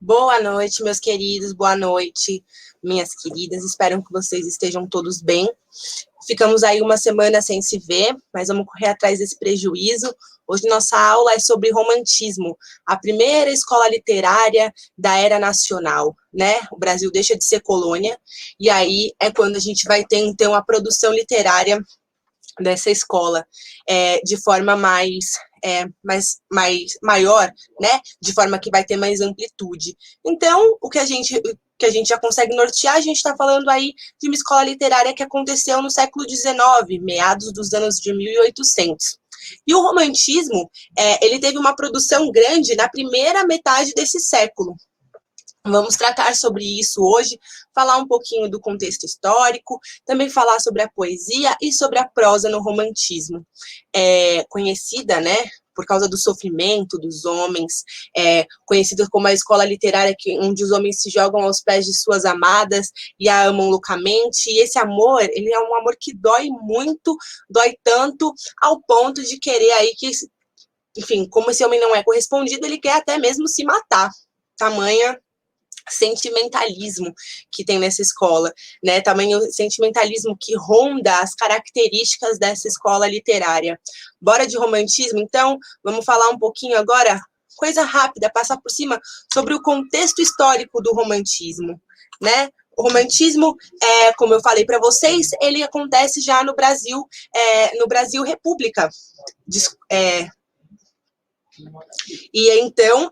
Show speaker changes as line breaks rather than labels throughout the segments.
Boa noite, meus queridos, boa noite, minhas queridas. Espero que vocês estejam todos bem. Ficamos aí uma semana sem se ver, mas vamos correr atrás desse prejuízo. Hoje nossa aula é sobre romantismo, a primeira escola literária da era nacional, né? O Brasil deixa de ser colônia, e aí é quando a gente vai ter, então, a produção literária dessa escola de forma maior, né? De forma que vai ter mais amplitude. Então, o que a gente já consegue nortear, a gente está falando aí de uma escola literária que aconteceu no século XIX, meados dos anos de 1800. E o romantismo, ele teve uma produção grande na primeira metade desse século. Vamos tratar sobre isso hoje, falar um pouquinho do contexto histórico, também falar sobre a poesia e sobre a prosa no romantismo. Conhecida, né, por causa do sofrimento dos homens, conhecida como a escola literária onde os homens se jogam aos pés de suas amadas e a amam loucamente, e esse amor, ele é um amor que dói muito, dói tanto, ao ponto de querer aí que, enfim, como esse homem não é correspondido, ele quer até mesmo se matar, tamanha sentimentalismo que tem nessa escola, né? Tamanho sentimentalismo que ronda as características dessa escola literária. Bora de romantismo, então? Vamos falar um pouquinho agora, coisa rápida, passar por cima sobre o contexto histórico do romantismo, né? O romantismo, como eu falei para vocês, ele acontece já no Brasil República. E então,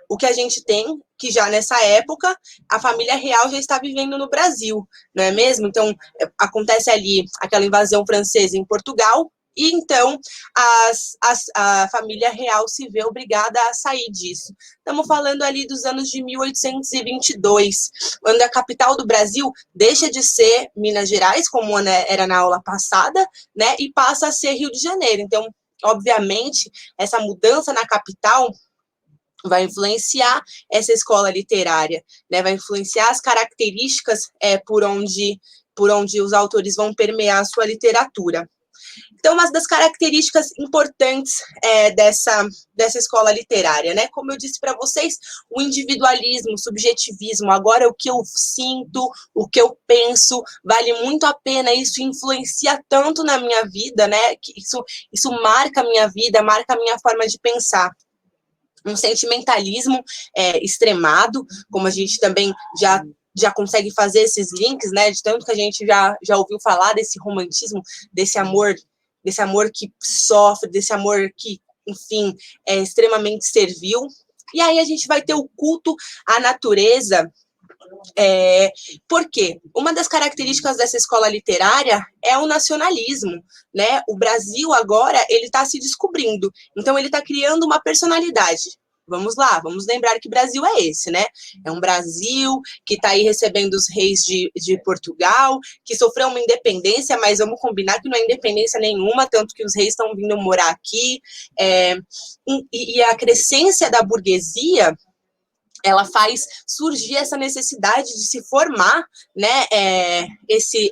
o que a gente tem, que já nessa época, a família real já está vivendo no Brasil, não é mesmo? Então, acontece ali aquela invasão francesa em Portugal, e então a família real se vê obrigada a sair disso. Estamos falando ali dos anos de 1822, quando a capital do Brasil deixa de ser Minas Gerais, como era na aula passada, né, e passa a ser Rio de Janeiro. Então, obviamente, essa mudança na capital vai influenciar essa escola literária, né? Vai influenciar as características por onde os autores vão permear a sua literatura. Então, uma das características importantes dessa escola literária, né? Como eu disse para vocês, o individualismo, o subjetivismo, agora o que eu sinto, o que eu penso, vale muito a pena, isso influencia tanto na minha vida, né? Que isso marca a minha vida, marca a minha forma de pensar. Um sentimentalismo extremado, como a gente também já consegue fazer esses links, né, de tanto que a gente já ouviu falar desse romantismo, desse amor que sofre, desse amor que, enfim, é extremamente servil. E aí a gente vai ter o culto à natureza. Por quê? Uma das características dessa escola literária é o nacionalismo, né? O Brasil agora, ele está se descobrindo, então ele está criando uma personalidade. Vamos lá, vamos lembrar que Brasil é esse, né? É um Brasil que está aí recebendo os reis de Portugal, que sofreu uma independência, mas vamos combinar que não é independência nenhuma, tanto que os reis estão vindo morar aqui, e a crescência da burguesia, ela faz surgir essa necessidade de se formar, né, esse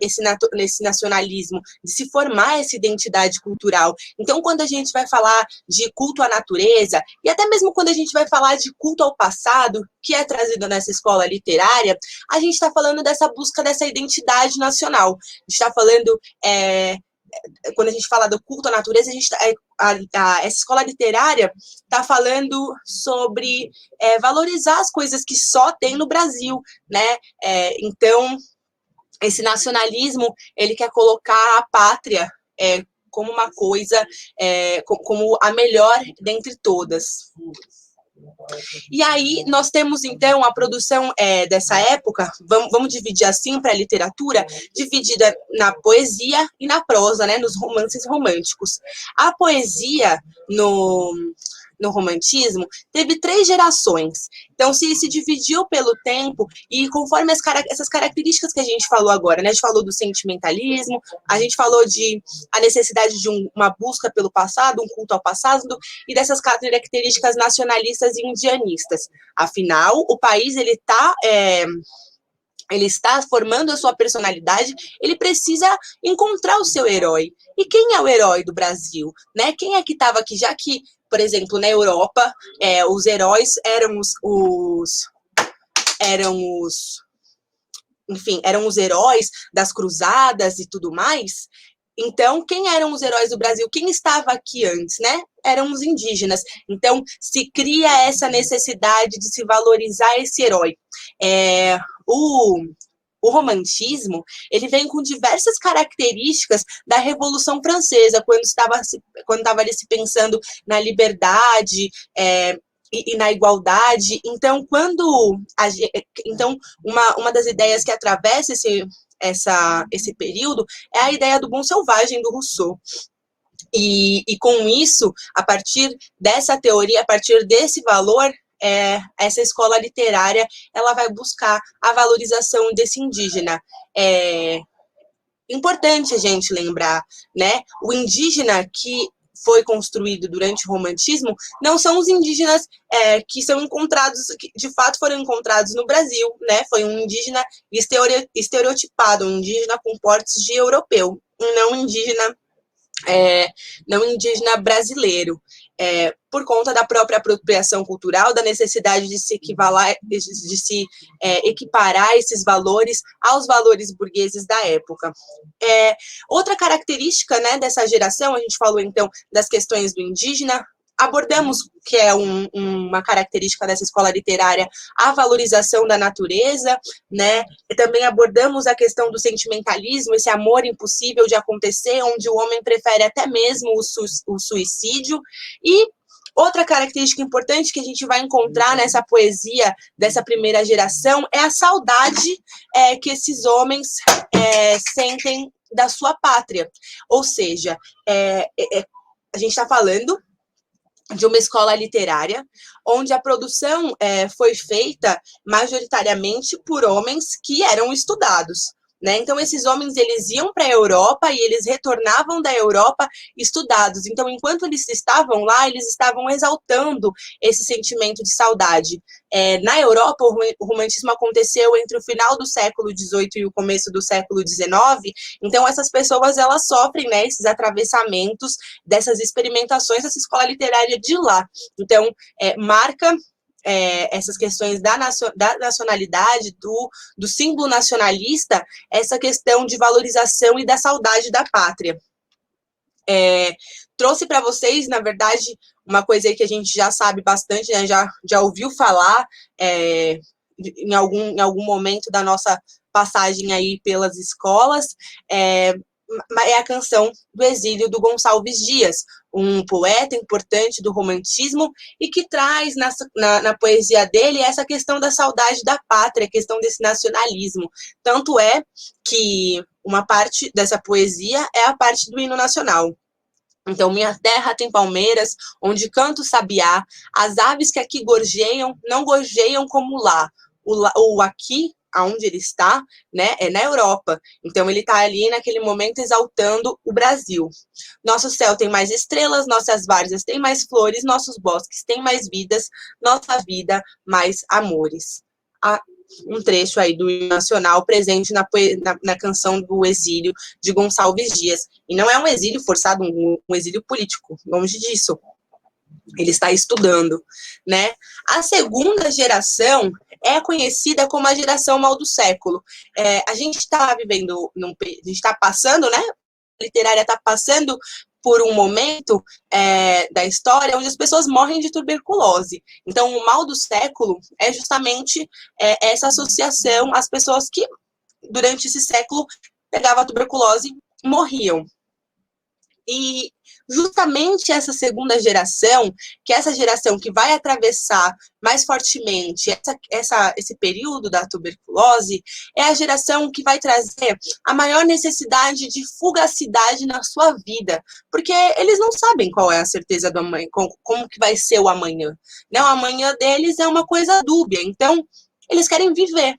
nacionalismo, de se formar essa identidade cultural. Então, quando a gente vai falar de culto à natureza, e até mesmo quando a gente vai falar de culto ao passado, que é trazido nessa escola literária, a gente está falando dessa busca dessa identidade nacional. A gente está falando... quando a gente fala do culto à natureza, essa escola literária está falando sobre valorizar as coisas que só tem no Brasil, né? Então, esse nacionalismo, ele quer colocar a pátria como uma coisa, como a melhor dentre todas. E aí nós temos, então, a produção dessa época, vamos dividir assim para a literatura, dividida na poesia e na prosa, né, nos romances românticos. A poesia no romantismo teve 3 gerações, então se dividiu pelo tempo e conforme essas características que a gente falou agora, né, a gente falou do sentimentalismo, a gente falou de a necessidade de uma busca pelo passado, um culto ao passado, e dessas características nacionalistas e indianistas. Afinal, o país ele está formando a sua personalidade, ele precisa encontrar o seu herói. E quem é o herói do Brasil? Né? Quem é que estava aqui, já que por exemplo, na Europa, os heróis eram os heróis das cruzadas e tudo mais. Então, quem eram os heróis do Brasil? Quem estava aqui antes, né? Eram os indígenas. Então, se cria essa necessidade de se valorizar esse herói. O romantismo, ele vem com diversas características da Revolução Francesa, quando estava ali se pensando na liberdade, e na igualdade. Então, uma das ideias que atravessa esse período é a ideia do bom selvagem do Rousseau. E com isso, a partir dessa teoria, a partir desse valor, essa escola literária ela vai buscar a valorização desse indígena. Importante a gente lembrar, né? O indígena que foi construído durante o romantismo não são os indígenas que são encontrados, que de fato foram encontrados no Brasil, né? Foi um indígena estereotipado, um indígena com portes de europeu, não indígena brasileiro, por conta da própria apropriação cultural, da necessidade de se equiparar esses valores aos valores burgueses da época. Outra característica, né, dessa geração, a gente falou então das questões do indígena, abordamos, que é uma característica dessa escola literária, a valorização da natureza, né? E também abordamos a questão do sentimentalismo, esse amor impossível de acontecer, onde o homem prefere até mesmo o suicídio. E outra característica importante que a gente vai encontrar nessa poesia dessa primeira geração é a saudade que esses homens sentem da sua pátria. Ou seja, a gente está falando de uma escola literária, onde a produção foi feita majoritariamente por homens que eram estudados, né? Então, esses homens, eles iam para a Europa e eles retornavam da Europa estudados. Então, enquanto eles estavam lá, eles estavam exaltando esse sentimento de saudade. Na Europa, o romantismo aconteceu entre o final do século XVIII e o começo do século XIX. Então, essas pessoas, elas sofrem, né, esses atravessamentos dessas experimentações dessa escola literária de lá. Então, marca essas questões da nacionalidade, do símbolo nacionalista, essa questão de valorização e da saudade da pátria. Trouxe para vocês, na verdade, uma coisa aí que a gente já sabe bastante, né, já ouviu falar em algum momento da nossa passagem aí pelas escolas, é a canção do exílio do Gonçalves Dias, um poeta importante do romantismo e que traz na poesia dele essa questão da saudade da pátria, a questão desse nacionalismo. Tanto é que uma parte dessa poesia é a parte do hino nacional. Então, minha terra tem palmeiras, onde canta o sabiá, as aves que aqui gorjeiam, não gorjeiam como lá. O aqui, aonde ele está, né, é na Europa. Então, ele está ali, naquele momento, exaltando o Brasil. Nosso céu tem mais estrelas, nossas várzeas têm mais flores, nossos bosques têm mais vidas, nossa vida mais amores. Um trecho aí do hino nacional presente na canção do exílio de Gonçalves Dias. E não é um exílio forçado, um exílio político, longe disso. Ele está estudando, né? A segunda geração é conhecida como a geração mal do século. A gente está vivendo, a gente está passando, né? A literária está passando por um momento da história onde as pessoas morrem de tuberculose. Então, o mal do século é justamente essa associação às pessoas que, durante esse século, pegavam a tuberculose e morriam. E justamente essa segunda geração, que é essa geração que vai atravessar mais fortemente esse período da tuberculose, é a geração que vai trazer a maior necessidade de fugacidade na sua vida, porque eles não sabem qual é a certeza do amanhã, como que vai ser o amanhã. Né? O amanhã deles é uma coisa dúbia, então eles querem viver.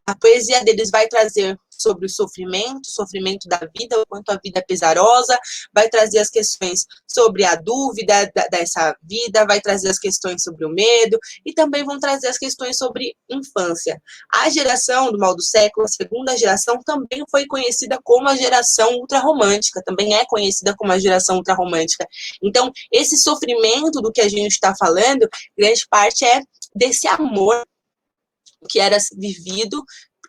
A poesia deles vai trazer sobre o sofrimento da vida, o quanto a vida é pesarosa, vai trazer as questões sobre a dúvida dessa vida, vai trazer as questões sobre o medo, e também vão trazer as questões sobre infância. A geração do Mal do Século, a segunda geração, também foi conhecida como a geração ultrarromântica, também é conhecida como a geração ultrarromântica. Então, esse sofrimento do que a gente está falando, grande parte é desse amor que era vivido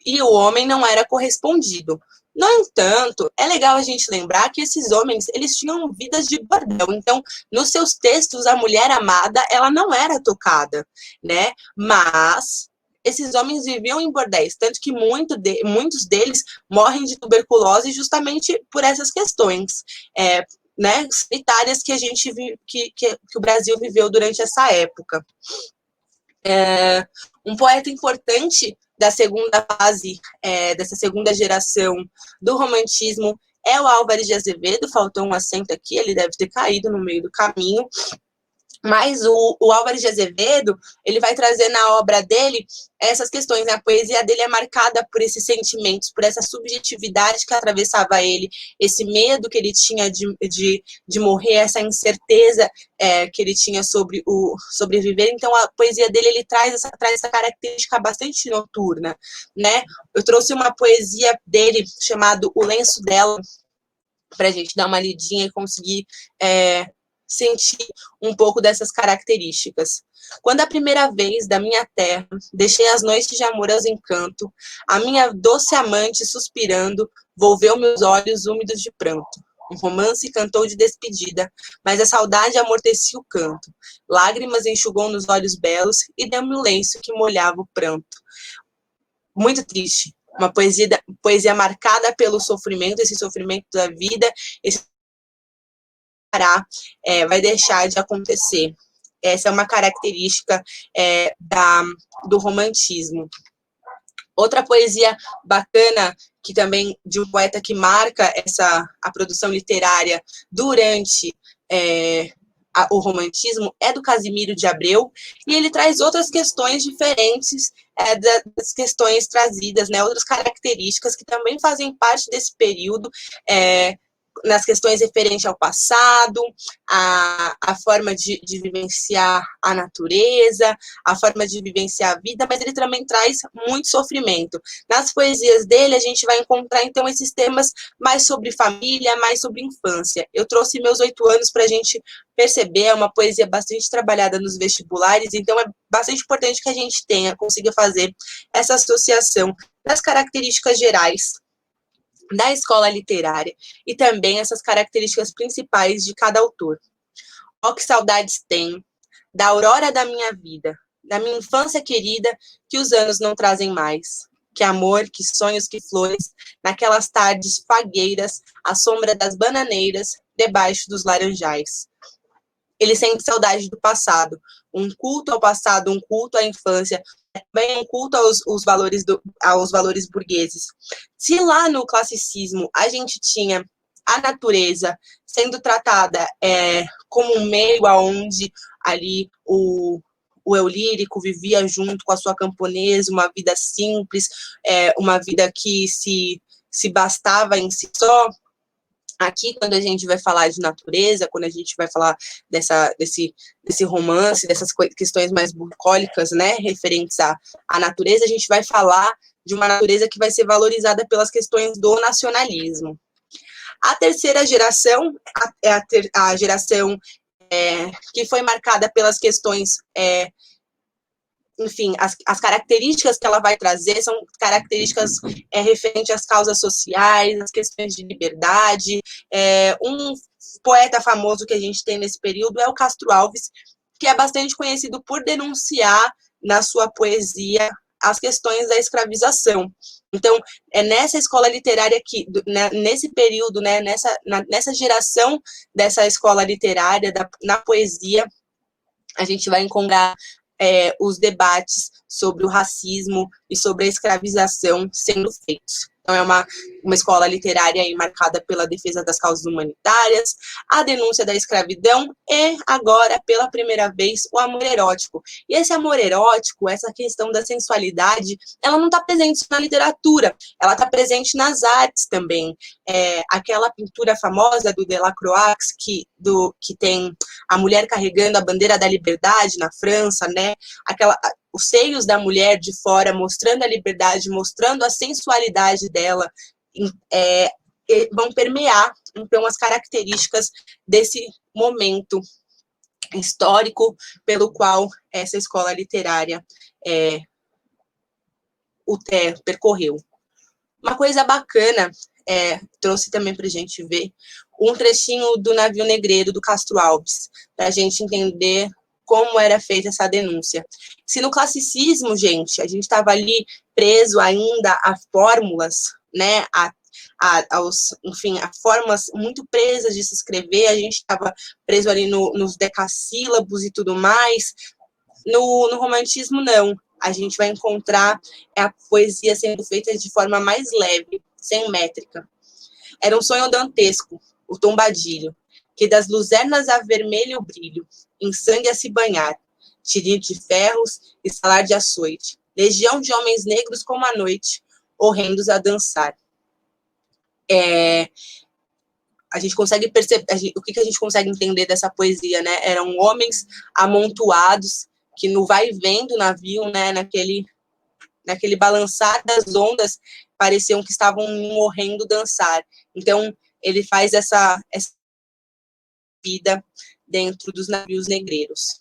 e o homem não era correspondido. No entanto, é legal a gente lembrar que esses homens, eles tinham vidas de bordel. Então, nos seus textos, a mulher amada, ela não era tocada, né? Mas esses homens viviam em bordéis, tanto que muitos deles morrem de tuberculose justamente por essas questões, né, sanitárias que a gente que o Brasil viveu durante essa época. Um poeta importante da segunda fase, dessa segunda geração do romantismo, é o Álvares de Azevedo. Faltou um acento aqui, ele deve ter caído no meio do caminho. Mas o Álvares de Azevedo, ele vai trazer na obra dele essas questões, né? A poesia dele é marcada por esses sentimentos, por essa subjetividade que atravessava ele, esse medo que ele tinha de morrer, essa incerteza que ele tinha sobre o sobreviver. Então, a poesia dele, ele traz essa característica bastante noturna, né? Eu trouxe uma poesia dele, chamado O Lenço Dela, para a gente dar uma lidinha e conseguir sentir um pouco dessas características. Quando a primeira vez da minha terra deixei as noites de amor aos encanto, a minha doce amante suspirando volveu meus olhos úmidos de pranto. Um romance cantou de despedida, mas a saudade amortecia o canto. Lágrimas enxugou nos olhos belos e deu-me um lenço que molhava o pranto. Muito triste. Uma poesia marcada pelo sofrimento, esse sofrimento da vida, esse vai deixar de acontecer. Essa é uma característica do romantismo. Outra poesia bacana, que também de um poeta que marca a produção literária durante o romantismo, é do Casimiro de Abreu, e ele traz outras questões diferentes das questões trazidas, né, outras características que também fazem parte desse período, nas questões referentes ao passado, a forma de vivenciar a natureza, a forma de vivenciar a vida, mas ele também traz muito sofrimento. Nas poesias dele, a gente vai encontrar, então, esses temas mais sobre família, mais sobre infância. Eu trouxe meus 8 anos para a gente perceber, é uma poesia bastante trabalhada nos vestibulares, então é bastante importante que a gente consiga fazer essa associação das características gerais da escola literária e também essas características principais de cada autor. Ó que saudades tenho da aurora da minha vida, da minha infância querida, que os anos não trazem mais. Que amor, que sonhos, que flores, naquelas tardes fagueiras, à sombra das bananeiras, debaixo dos laranjais. Ele sente saudade do passado, um culto ao passado, um culto à infância, também um culto aos valores burgueses. Se lá no classicismo a gente tinha a natureza sendo tratada como um meio aonde ali o eu lírico vivia junto com a sua camponesa, uma vida simples, uma vida que se bastava em si só. Aqui, quando a gente vai falar de natureza, quando a gente vai falar desse romance, dessas questões mais bucólicas, né, referentes à natureza, a gente vai falar de uma natureza que vai ser valorizada pelas questões do nacionalismo. A terceira geração é a geração que foi marcada pelas questões enfim, as características que ela vai trazer são características referentes às causas sociais, às questões de liberdade. Um poeta famoso que a gente tem nesse período é o Castro Alves, que é bastante conhecido por denunciar na sua poesia as questões da escravização. Então, é nessa escola literária que, nesse período, né, nessa geração dessa escola literária, na poesia, a gente vai encontrar os debates sobre o racismo e sobre a escravização sendo feitos. Então, é uma escola literária aí marcada pela defesa das causas humanitárias, a denúncia da escravidão e, agora, pela primeira vez, o amor erótico. E esse amor erótico, essa questão da sensualidade, ela não está presente só na literatura, ela está presente nas artes também. Aquela pintura famosa do Delacroix, que tem a mulher carregando a bandeira da liberdade na França, né? Os seios da mulher de fora, mostrando a liberdade, mostrando a sensualidade dela, vão permear, então, as características desse momento histórico pelo qual essa escola literária percorreu. Uma coisa bacana, trouxe também para a gente ver um trechinho do Navio Negreiro, do Castro Alves, para a gente entender como era feita essa denúncia. Se no classicismo, gente, a gente estava ali preso ainda a fórmulas, né, enfim, a formas muito presas de se escrever, a gente estava preso ali nos decassílabos e tudo mais. No romantismo, não. A gente vai encontrar a poesia sendo feita de forma mais leve, sem métrica. Era um sonho dantesco, o tombadilho, que das luzernas a vermelho brilho, em sangue a se banhar, tirinho de ferros e salar de açoite, legião de homens negros como a noite, horrendos a dançar. A gente consegue perceber, o que a gente consegue entender dessa poesia, né? Eram homens amontoados, que no vai e vem do navio, né, naquele balançar das ondas, pareciam que estavam morrendo dançar. Então, ele faz essa vida dentro dos navios negreiros.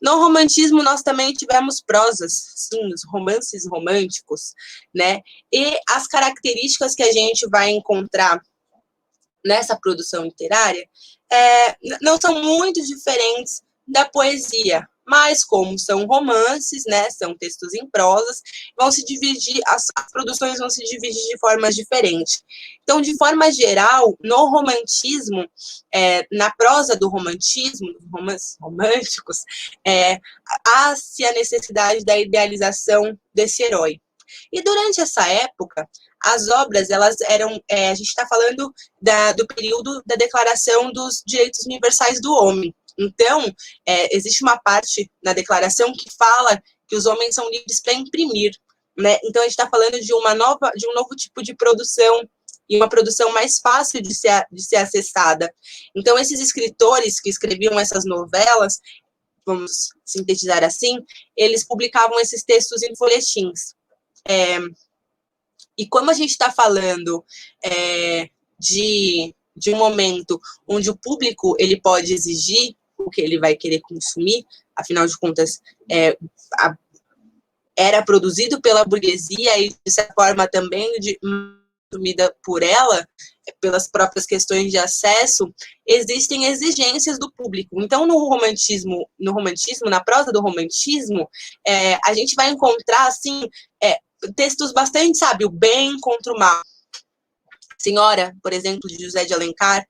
No romantismo, nós também tivemos prosas, sim, os romances românticos, né? E as características que a gente vai encontrar nessa produção literária não são muito diferentes da poesia, mas como são romances, né, são textos em prosas, as produções vão se dividir de formas diferentes. Então, de forma geral, no romantismo, na prosa do romantismo, dos romances românticos, há-se a necessidade da idealização desse herói. E durante essa época, as obras, elas eram, a gente está falando do período da Declaração dos Direitos Universais do Homem. Então, existe uma parte na declaração que fala que os homens são livres para imprimir, né? Então, a gente está falando de um novo tipo de produção, e uma produção mais fácil de ser acessada. Então, esses escritores que escreviam essas novelas, vamos sintetizar assim, eles publicavam esses textos em folhetins. E como a gente está falando de um momento onde o público ele pode exigir o que ele vai querer consumir, afinal de contas, era produzido pela burguesia e, de certa forma, também consumida por ela, pelas próprias questões de acesso, existem exigências do público. Então, no romantismo, na prosa do romantismo, a gente vai encontrar, assim, textos bastante, sabe, o bem contra o mal. Senhora, por exemplo, de José de Alencar,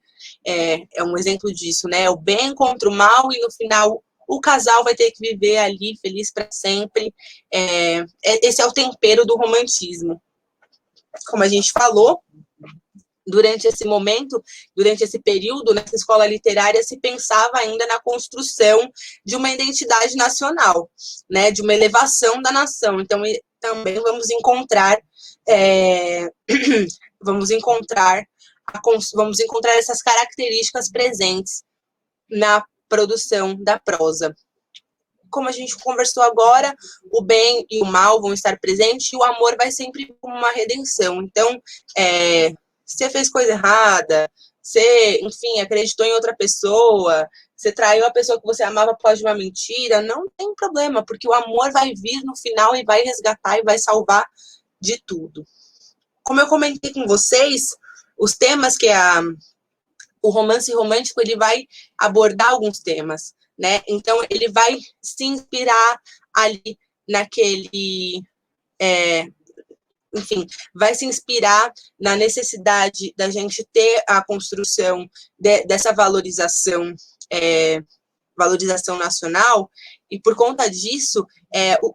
é um exemplo disso, né? O bem contra o mal, e no final o casal vai ter que viver ali feliz para sempre. Esse é o tempero do romantismo. Como a gente falou, durante esse momento, durante esse período, nessa escola literária, se pensava ainda na construção de uma identidade nacional, né? De uma elevação da nação. Então, também vamos encontrar essas características presentes na produção da prosa. Como a gente conversou agora, o bem e o mal vão estar presentes, e o amor vai sempre como uma redenção. Então, você fez coisa errada, você, enfim, acreditou em outra pessoa, você traiu a pessoa que você amava por causa de uma mentira, não tem problema, porque o amor vai vir no final e vai resgatar e vai salvar de tudo. Como eu comentei com vocês, os temas que o romance romântico, ele vai abordar alguns temas, né? Então, ele vai se inspirar ali naquele... enfim, vai se inspirar na necessidade da gente ter a construção dessa valorização valorização nacional, e por conta disso,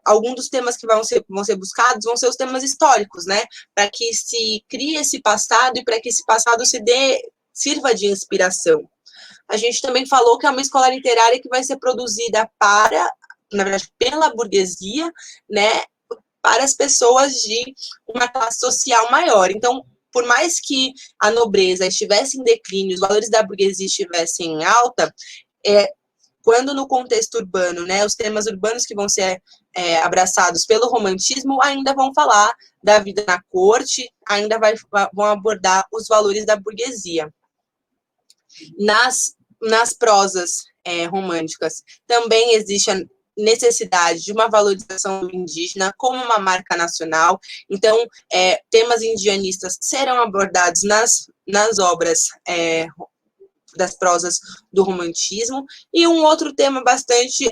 alguns dos temas que vão ser buscados vão ser os temas históricos, né? Para que se crie esse passado e para que esse passado sirva de inspiração. A gente também falou que é uma escola literária que vai ser produzida na verdade, pela burguesia, né? Para as pessoas de uma classe social maior. Então, por mais que a nobreza estivesse em declínio, os valores da burguesia estivessem em alta, quando no contexto urbano, né, os temas urbanos que vão ser abraçados pelo romantismo ainda vão falar da vida na corte, ainda vão abordar os valores da burguesia. Nas prosas românticas também existe a necessidade de uma valorização do indígena como uma marca nacional. Então, temas indianistas serão abordados nas obras das prosas do romantismo. E um outro tema bastante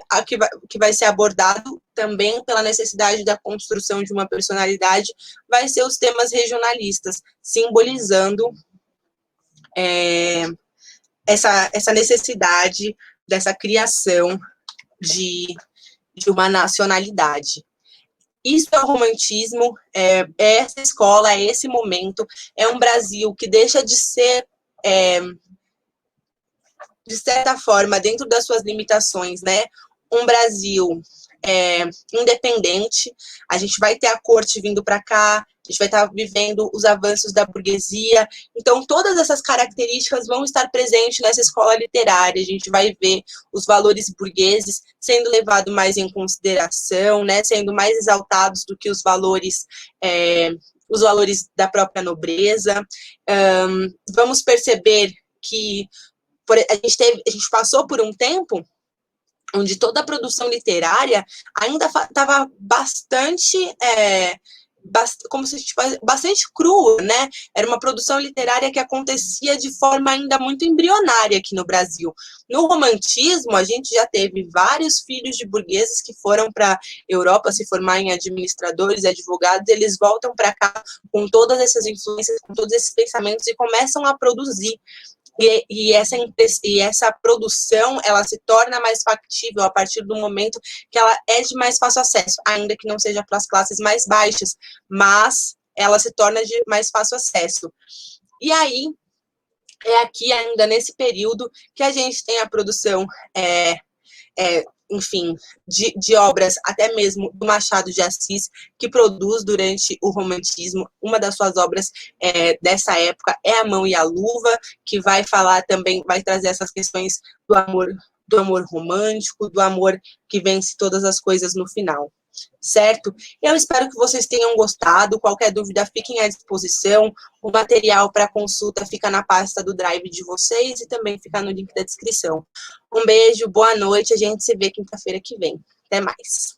que vai ser abordado também pela necessidade da construção de uma personalidade vai ser os temas regionalistas, simbolizando essa necessidade dessa criação de uma nacionalidade. Isso é o romantismo, essa escola, é esse momento, é um Brasil que deixa de ser, de certa forma, dentro das suas limitações, né, um Brasil independente. A gente vai ter a corte vindo para cá, a gente vai estar vivendo os avanços da burguesia. Então, todas essas características vão estar presentes nessa escola literária. A gente vai ver os valores burgueses sendo levados mais em consideração, né, sendo mais exaltados do que os valores da própria nobreza. Vamos perceber que a gente passou por um tempo onde toda a produção literária ainda estava bastante, como se fosse bastante crua, né? Era uma produção literária que acontecia de forma ainda muito embrionária aqui no Brasil. No romantismo, a gente já teve vários filhos de burgueses que foram para a Europa se formar em administradores e advogados, eles voltam para cá com todas essas influências, com todos esses pensamentos e começam a produzir. E essa produção, ela se torna mais factível a partir do momento que ela é de mais fácil acesso, ainda que não seja para as classes mais baixas, mas ela se torna de mais fácil acesso. E aí, é aqui ainda nesse período que a gente tem a produção, enfim, de obras, até mesmo do Machado de Assis, que produz durante o romantismo. Uma das suas obras dessa época é A Mão e a Luva, que vai falar também, vai trazer essas questões do amor romântico, do amor que vence todas as coisas no final. Certo? Eu espero que vocês tenham gostado. Qualquer dúvida, fiquem à disposição. O material para consulta fica na pasta do Drive de vocês e também fica no link da descrição. Um beijo, boa noite. A gente se vê quinta-feira que vem. Até mais.